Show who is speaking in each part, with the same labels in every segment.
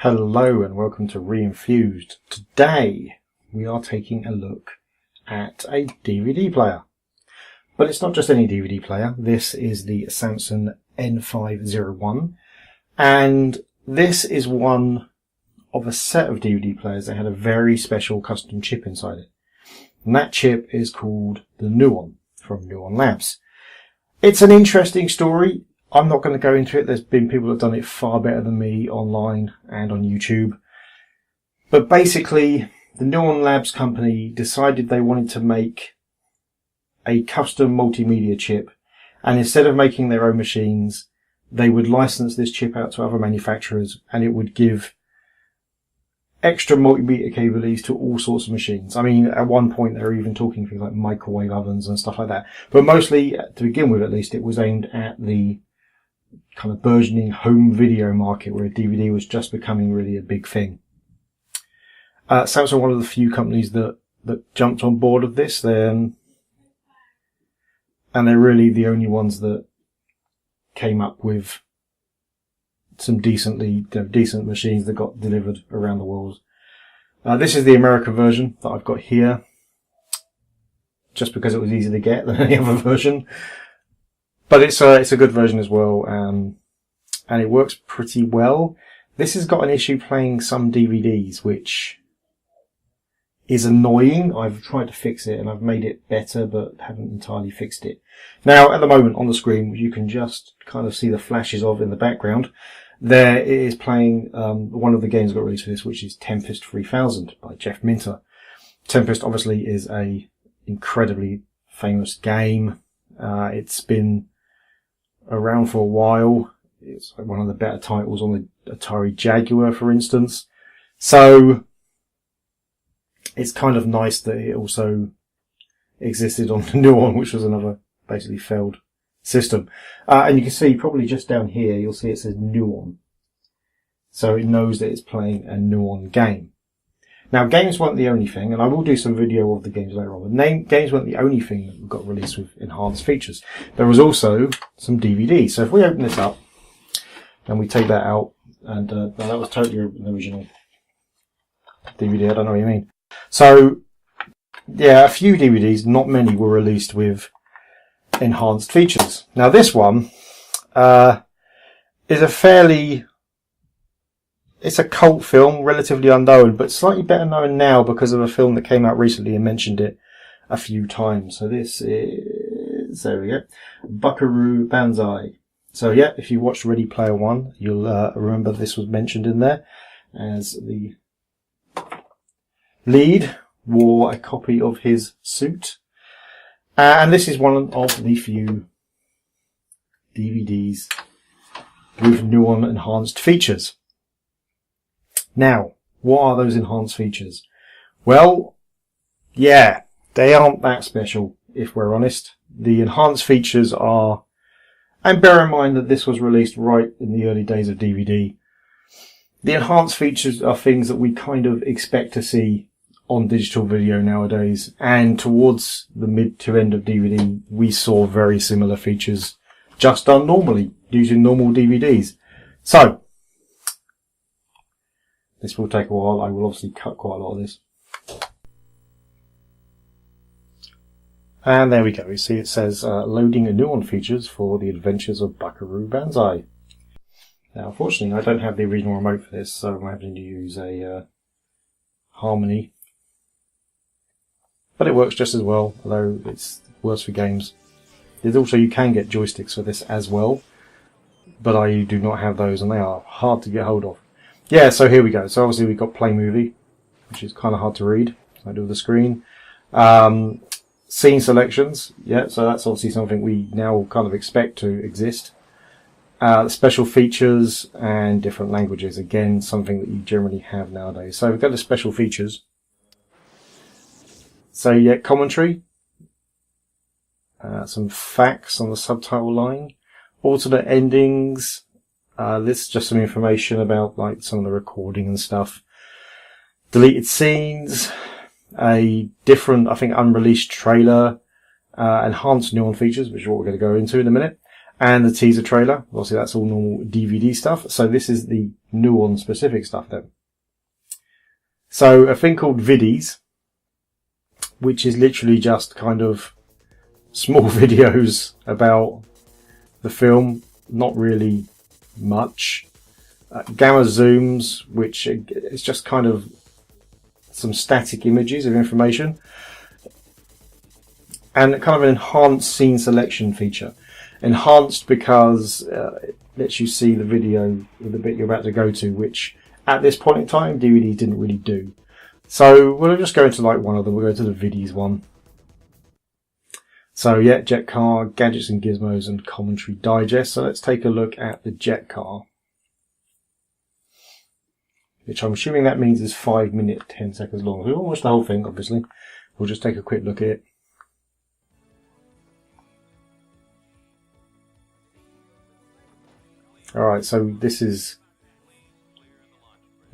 Speaker 1: Hello and welcome to Reinfused. Today we are taking a look at a DVD player. But it's not just any DVD player. This is the Samsung N501, and this is one of a set of DVD players that had a very special custom chip inside it. And that chip is called the Nuon from Nuon Labs. It's an interesting story. I'm not going to go into it. There's been people that have done it far better than me online and on YouTube. But basically, the Nuon Labs company decided they wanted to make a custom multimedia chip. And instead of making their own machines, they would license this chip out to other manufacturers, and it would give extra multimedia capabilities to all sorts of machines. I mean, at one point they were even talking things like microwave ovens and stuff like that. But mostly, to begin with at least, it was aimed at the kind of burgeoning home video market where a DVD was just becoming really a big thing. Samsung are one of the few companies that jumped on board of this, and they're really the only ones that came up with some decent machines that got delivered around the world. This is the American version that I've got here, just because it was easier to get than any other version. But it's a good version as well, and it works pretty well. This has got an issue playing some DVDs, which is annoying. I've tried to fix it and I've made it better, but haven't entirely fixed it. Now, at the moment on the screen, you can just kind of see the flashes of in the background. There it is playing one of the games that got released for this, which is Tempest 3000 by Jeff Minter. Tempest obviously is a incredibly famous game. It's been around for a while. It's one of the better titles on the Atari Jaguar, for instance. So it's kind of nice that it also existed on the Nuon, which was another basically failed system. And you can see probably just down here, you'll see it says Nuon. So it knows that it's playing a Nuon game. Now, games weren't the only thing, and I will do some video of the games later on, but games weren't the only thing that got released with enhanced features. There was also some DVDs. So if we open this up, and we take that out, and that was totally an original DVD, I don't know what you mean. So, yeah, a few DVDs, not many, were released with enhanced features. Now, this one is it's a cult film, relatively unknown, but slightly better known now because of a film that came out recently and mentioned it a few times. So this is, there we go, Buckaroo Banzai. So yeah, if you watched Ready Player One, you'll remember this was mentioned in there, as the lead wore a copy of his suit. And this is one of the few DVDs with Nuon enhanced features. Now, what are those enhanced features? Well, yeah, they aren't that special, if we're honest. The enhanced features are, and bear in mind that this was released right in the early days of DVD, the enhanced features are things that we kind of expect to see on digital video nowadays, and towards the mid to end of DVD, we saw very similar features just done normally, using normal DVDs. So, this will take a while. I will obviously cut quite a lot of this. And there we go. You see it says loading Nuon features for the adventures of Buckaroo Banzai. Now, unfortunately, I don't have the original remote for this, so I'm having to use a Harmony. But it works just as well, although it's worse for games. There's also, you can get joysticks for this as well, but I do not have those, and they are hard to get hold of. Yeah, so here we go. So obviously we've got Play Movie, which is kind of hard to read. So I do the screen. Scene selections. Yeah, so that's obviously something we now kind of expect to exist. Special features and different languages. Again, something that you generally have nowadays. So we've got the special features. So you get commentary. Some facts on the subtitle line. Alternate endings. This is just some information about like some of the recording and stuff. Deleted scenes, a different, I think, unreleased trailer, enhanced Nuon features, which is what we're going to go into in a minute, and the teaser trailer. Obviously that's all normal DVD stuff. So this is the Nuon specific stuff then. So a thing called viddies, which is literally just kind of small videos about the film, not really much. Gamma zooms, which is just kind of some static images of information. And kind of an enhanced scene selection feature. Enhanced because it lets you see the video of the bit you're about to go to, which at this point in time DVD didn't really do. So we'll just go into like one of them. We'll go to the viddies one. So yeah, Jet Car, Gadgets and Gizmos and Commentary Digest. So let's take a look at the Jet Car, which I'm assuming that means is 5 minutes, 10 seconds long. We won't watch the whole thing, obviously. We'll just take a quick look at it. Alright, so this is,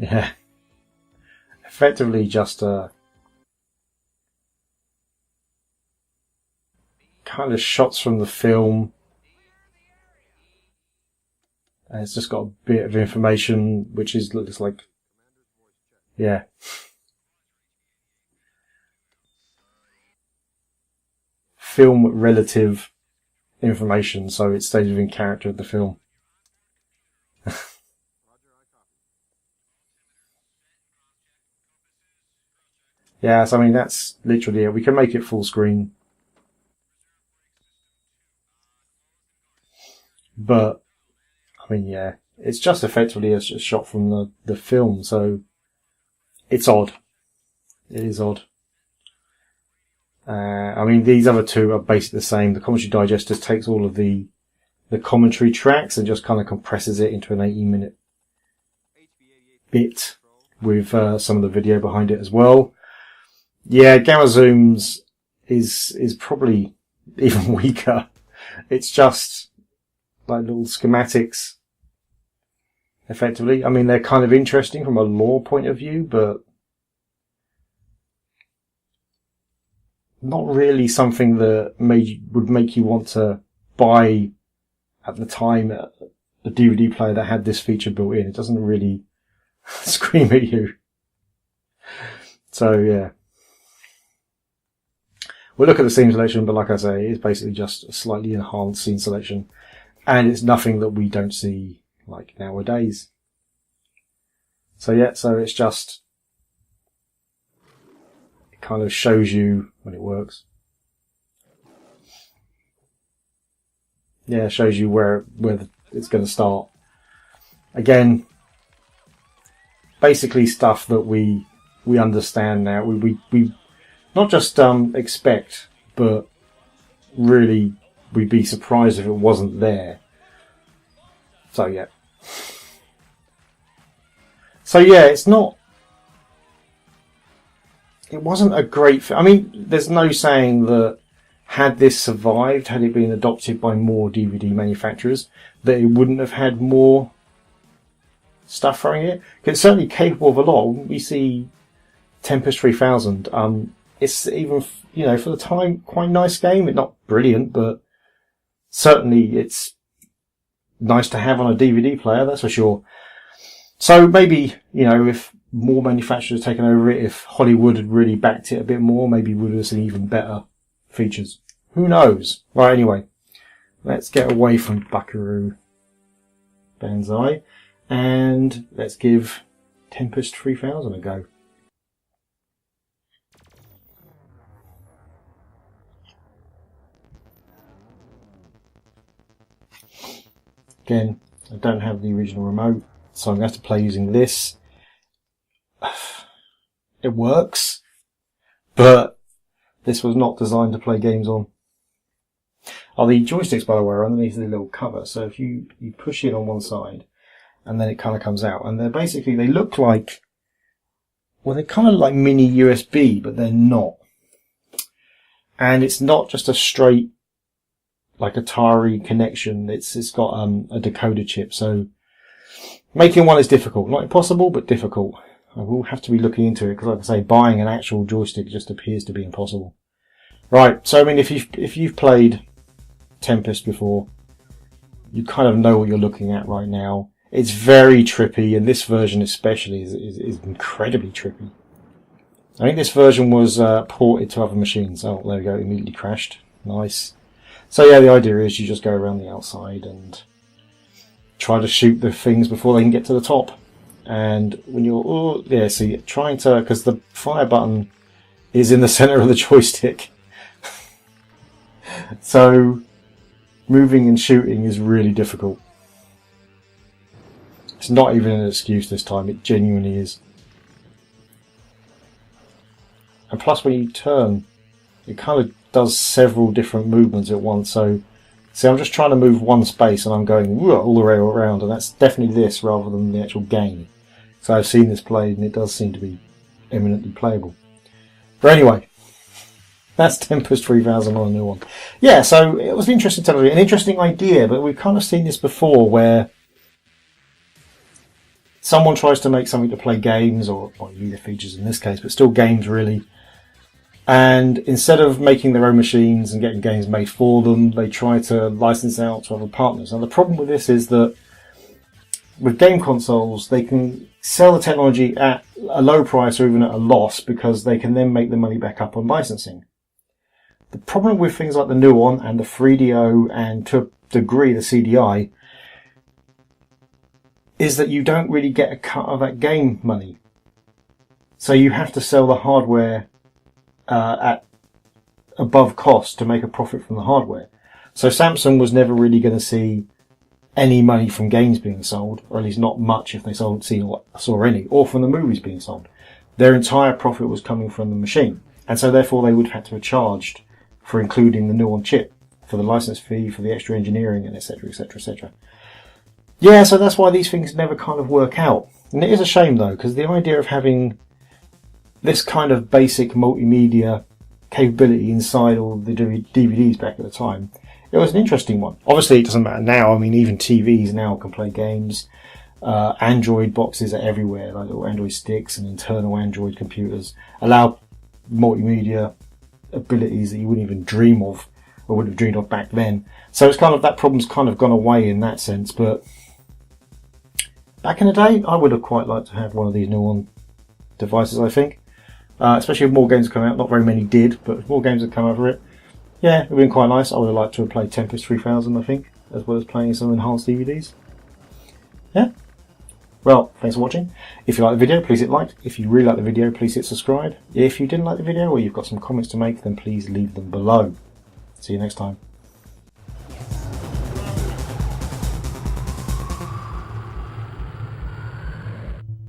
Speaker 1: yeah, effectively just a kind of shots from the film. And it's just got a bit of information, which is looks like, yeah. Film relative information, so it stays within character of the film. Yeah, so I mean that's literally it. We can make it full screen, but I mean, yeah, it's just effectively a shot from the film, so it's odd. It is odd. I mean, these other two are basically the same. The Commentary Digest just takes all of the commentary tracks and just kind of compresses it into an 18-minute bit with some of the video behind it as well. Yeah, Gamma Zooms is probably even weaker. It's just like little schematics, effectively. I mean, they're kind of interesting from a lore point of view, but not really something that would make you want to buy, at the time, a DVD player that had this feature built in. It doesn't really scream at you. So, yeah. We'll look at the scene selection, but like I say, it's basically just a slightly enhanced scene selection. And it's nothing that we don't see, like, nowadays. So yeah, so it's just, it kind of shows you when it works. Yeah, it shows you where it's going to start. Again, basically stuff that we understand now. We not just expect, but really we'd be surprised if it wasn't there. So yeah. So yeah, it wasn't a great film. I mean, there's no saying that had this survived, had it been adopted by more DVD manufacturers, that it wouldn't have had more stuff throwing it. It's certainly capable of a lot. We see Tempest 3000. It's even, you know, for the time, quite a nice game. It's not brilliant, but certainly it's nice to have on a DVD player, that's for sure. So maybe, you know, if more manufacturers had taken over it, if Hollywood had really backed it a bit more, maybe we would have seen even better features. Who knows? Right, anyway, let's get away from Buckaroo Banzai and let's give Tempest 3000 a go. Again, I don't have the original remote, so I'm going to have to play using this. It works, but this was not designed to play games on. Oh, the joysticks, by the way, are underneath the little cover, so if you push it on one side, and then it kind of comes out, and they're basically, they look like, well, they're kind of like mini USB, but they're not. And it's not just a straight, like Atari connection. It's got a decoder chip, so making one is difficult. Not impossible, but difficult. I will have to be looking into it because, like I say, buying an actual joystick just appears to be impossible. Right, so I mean, if you've played Tempest before, you kind of know what you're looking at right now. It's very trippy, and this version especially is incredibly trippy. I think this version was ported to other machines. Oh, there we go, immediately crashed. Nice. So yeah, the idea is you just go around the outside and try to shoot the things before they can get to the top. And when you're, trying to, because the fire button is in the center of the joystick. So moving and shooting is really difficult. It's not even an excuse this time, it genuinely is. And plus when you turn, it kind of does several different movements at once. So, see, I'm just trying to move one space and I'm going all the way around, and that's definitely this rather than the actual game. So I've seen this played and it does seem to be eminently playable. But anyway, that's Tempest 3000 on a Nuon. Yeah, so it was interesting television, an interesting idea, but we've kind of seen this before where someone tries to make something to play games, or media features in this case, but still games really. And instead of making their own machines and getting games made for them, they try to license out to other partners. Now the problem with this is that with game consoles, they can sell the technology at a low price or even at a loss because they can then make the money back up on licensing. The problem with things like the Nuon and the 3DO and to a degree the CDI is that you don't really get a cut of that game money. So you have to sell the hardware at above cost to make a profit from the hardware. So Samsung was never really going to see any money from games being sold, or at least not much if they saw any, or from the movies being sold. Their entire profit was coming from the machine, and so therefore they would have had to have charged for including the Nuon chip, for the license fee, for the extra engineering, and etc, etc, etc. Yeah, so that's why these things never kind of work out. And it is a shame though, because the idea of having this kind of basic multimedia capability inside all the DVDs back at the time, it was an interesting one. Obviously it doesn't matter now. I mean, even TVs now can play games. Android boxes are everywhere, like little Android sticks, and internal Android computers allow multimedia abilities that you wouldn't even dream of, or would have dreamed of back then. So it's kind of, that problem's kind of gone away in that sense, but back in the day, I would have quite liked to have one of these Nuon devices, I think. Especially if more games come out. Not very many did, but if more games have come out for it, yeah, it would have been quite nice. I would have liked to have played Tempest 3000, I think, as well as playing some enhanced DVDs. Yeah. Well, thanks for watching. If you like the video, please hit like. If you really like the video, please hit subscribe. If you didn't like the video or you've got some comments to make, then please leave them below. See you next time.